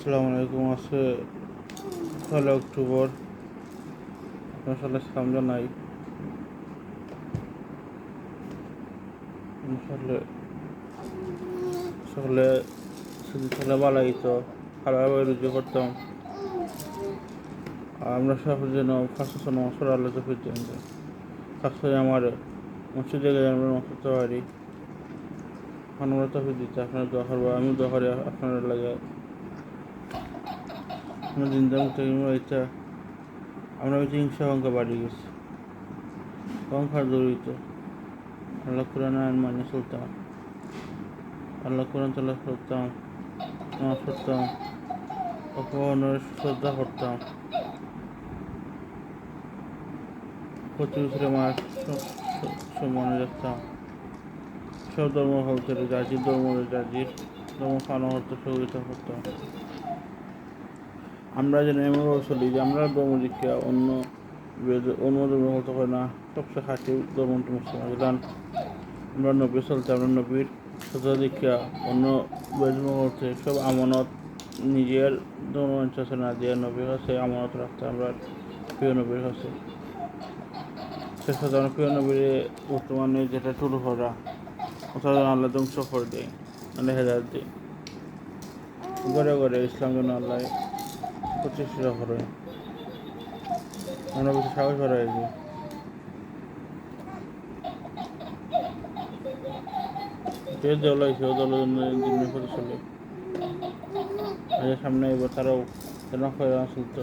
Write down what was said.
আসসালামু আলাইকুম। আজকে 6 অক্টোবর, আপনার সাথে সালাম জানাই। আসলে সকালে শুধু সকালে বালাইতো খাবার রুজু করতাম। আর আমরা সব যেন ফাঁসা নমস্কার আল্লাহ তো ফিরতেন খাস করে আমার মসজিদে গেলে আমরা নমস্কার করতে পারি। আমরা তো দিতে আপনার দোয়া করবো, আমি দোয়া করি আপনার লাগে আমরা দিনদার মুক্ত আমরা হিংসা অঙ্ক বাড়ি গেছি, অহংকার জড়িত। আল্লাহ কোরআন আইন মানে চলতাম, আল্লাহ কোরআন তালা করতাম, নামাজ পড়তাম, অপমানের শ্রদ্ধা করতাম। প্রতি বছরে মাস সম্মানে রাখতাম। সব ধর্ম হতে জাজির ধর্ম পালন করতে সহযোগিতা করতাম। আমরা যেন এমনভাবে চলি যে আমরা ধর্ম দীক্ষা অন্য ধর্ম হতে পারে না। সবচেয়ে খাঁটি ধর্ম মুসলমান। আমরা নবী চলতে, আমরা নবীর সততা দীক্ষা অন্য ধর্ম হতে সব আমানত নিজের ধর্ম কাছে না দিয়ে নবীর কাছে আমানত রাখতে। আমরা প্রিয় নবীর কাছে শেষ কথা, আমরা প্রিয় নবীর বর্তমানে যেটা শুরু করা ওটা আল্লাহ ধ্বংস করে দেয়, আল্লাহ হেদায়েত দেয়। ঘরে ঘরে ইসলাম যেন আল্লাহ প্রতিষ্ঠা করে। আমরা বেশি সাহস করাই যে দল হয়েছে ও দলের জন্য দিনের প্রতি চলে। সামনে এবার তারাও যেন চলত।